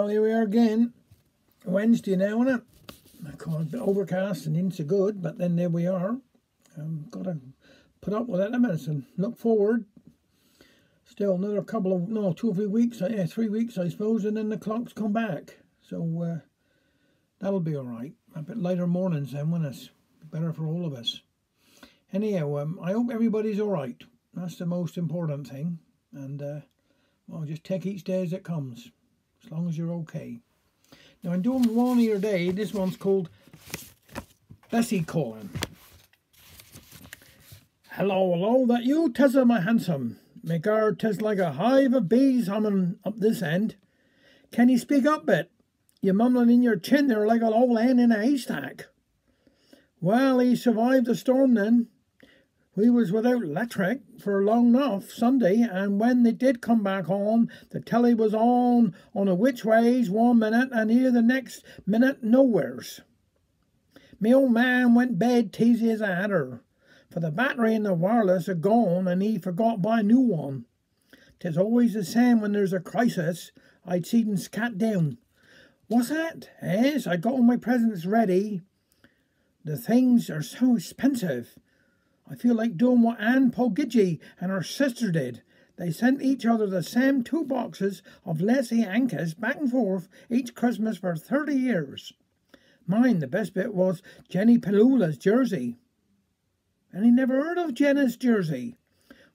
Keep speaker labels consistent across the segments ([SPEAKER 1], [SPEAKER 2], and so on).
[SPEAKER 1] Well, here we are again. Wednesday now, innit? I call it a bit overcast and into good, but then there we are. Got to put up with it a minute and look forward. Still another 2 or 3 weeks, 3 weeks I suppose, and then the clocks come back. So that'll be all right. A bit lighter mornings then, won't it? Better for all of us. Anyhow, I hope everybody's all right. That's the most important thing. And well, just take each day as it comes, as long as you're okay. Now I'm doing one here today. This one's called Bessie calling. Hello, hello, that you, Tessa, my handsome? Me guard, 'tis like a hive of bees humming up this end. Can you speak up bit? You mumbling in your chin there like an old hen in a haystack. Well, he survived the storm then. We was without electric for long enough Sunday, and when they did come back home, the telly was on a which ways 1 minute, and here the next minute nowheres. Me old man went bed teasy as a hatter, for the battery and the wireless are gone, and he forgot to buy a new one. 'Tis always the same when there's a crisis. I'd see them scat down. What's that? Yes, I got all my presents ready. The things are so expensive. I feel like doing what Anne Pogidgy and her sister did. They sent each other the same 2 boxes of Leslie Ankas back and forth each Christmas for 30 years. Mine, the best bit, was Jenny Palula's jersey. And he never heard of Jenna's jersey.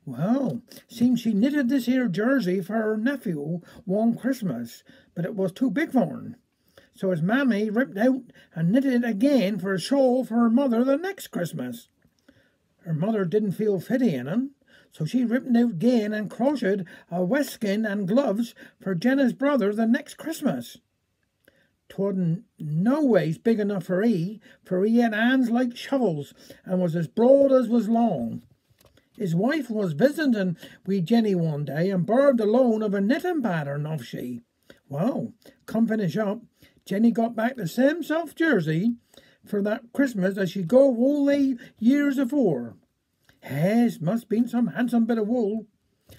[SPEAKER 1] Well, seems she knitted this here jersey for her nephew one Christmas, but it was too big for him. So his mammy ripped out and knitted it again for a shawl for her mother the next Christmas. Her mother didn't feel fitty in 'em, so she ripped out again and crocheted a waistcoat and gloves for Jenna's brother the next Christmas. 'Twasn't no ways big enough for he had hands like shovels and was as broad as was long. His wife was visiting wi' Jenny one day and borrowed the loan of a knitting pattern of she. Well, come finish up, Jenny got back the same soft jersey for that Christmas as she go all the years afore. Yes, must been some handsome bit of wool.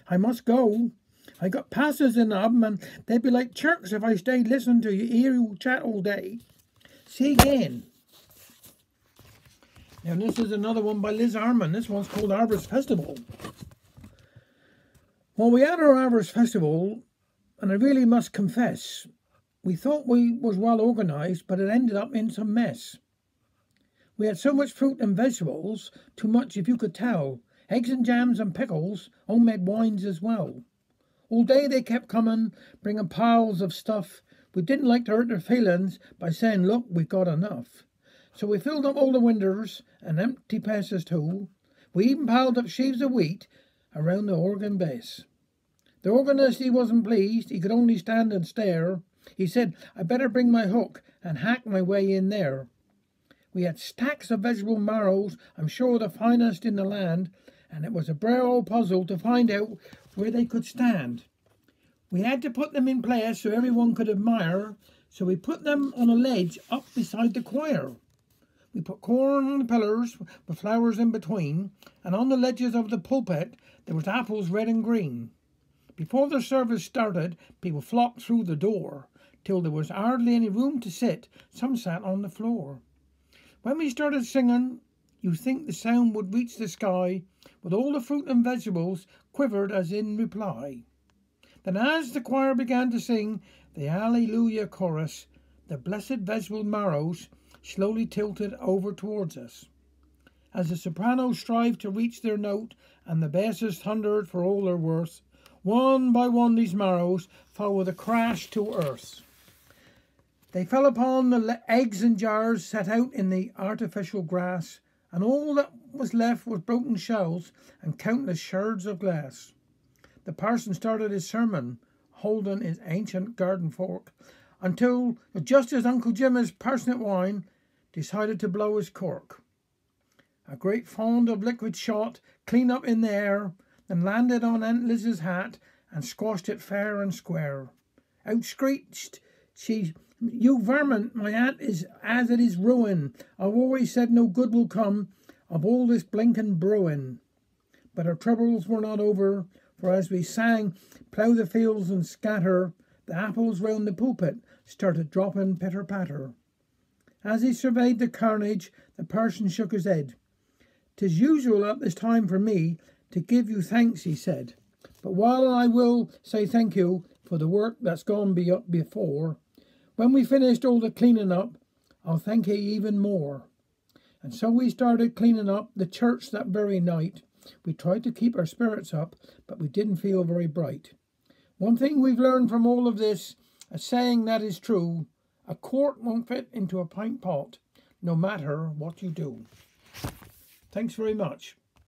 [SPEAKER 1] I must go. I got passes in them, and they'd be like chirks if I stayed listening to you hear you chat all day. See again. Now this is another one by Liz Arman. This one's called Harvest Festival. Well, we had our Harvest Festival, and I really must confess, we thought we was well organised, but it ended up in some mess. We had so much fruit and vegetables, too much if you could tell, eggs and jams and pickles, homemade wines as well. All day they kept coming, bringing piles of stuff. We didn't like to hurt their feelings by saying, look, we've got enough. So we filled up all the windows and empty places too. We even piled up sheaves of wheat around the organ base. The organist, he wasn't pleased. He could only stand and stare. He said, I better bring my hook and hack my way in there. We had stacks of vegetable marrows, I'm sure the finest in the land, and it was a rare old puzzle to find out where they could stand. We had to put them in place so everyone could admire, so we put them on a ledge up beside the choir. We put corn on the pillars with flowers in between, and on the ledges of the pulpit there was apples red and green. Before the service started, people flocked through the door, till there was hardly any room to sit. Some sat on the floor. When we started singing, you'd think the sound would reach the sky, with all the fruit and vegetables quivered as in reply. Then as the choir began to sing the Hallelujah chorus, the blessed vegetable marrows slowly tilted over towards us. As the sopranos strived to reach their note and the basses thundered for all their worth, one by one these marrows fell with a crash to earth. They fell upon the eggs and jars set out in the artificial grass, and all that was left was broken shells and countless shards of glass. The parson started his sermon, holding his ancient garden fork, until, just as Uncle Jim's parsnip wine decided to blow his cork. A great fond of liquid shot clean up in the air, then landed on Aunt Liz's hat and squashed it fair and square. Out screeched she, you vermin, my aunt is as it is ruin. I've always said no good will come of all this blinking brewing. But our troubles were not over, for as we sang, plough the fields and scatter, The apples round the pulpit started dropping pitter-patter. As he surveyed the carnage, the parson shook his head. "'Tis usual at this time for me to give you thanks," he said. "But while I will say thank you for the work that's gone before, when we finished all the cleaning up, I'll thank ye even more." And so we started cleaning up the church that very night. We tried to keep our spirits up, but we didn't feel very bright. One thing we've learned from all of this, a saying that is true: a quart won't fit into a pint pot, no matter what you do. Thanks very much.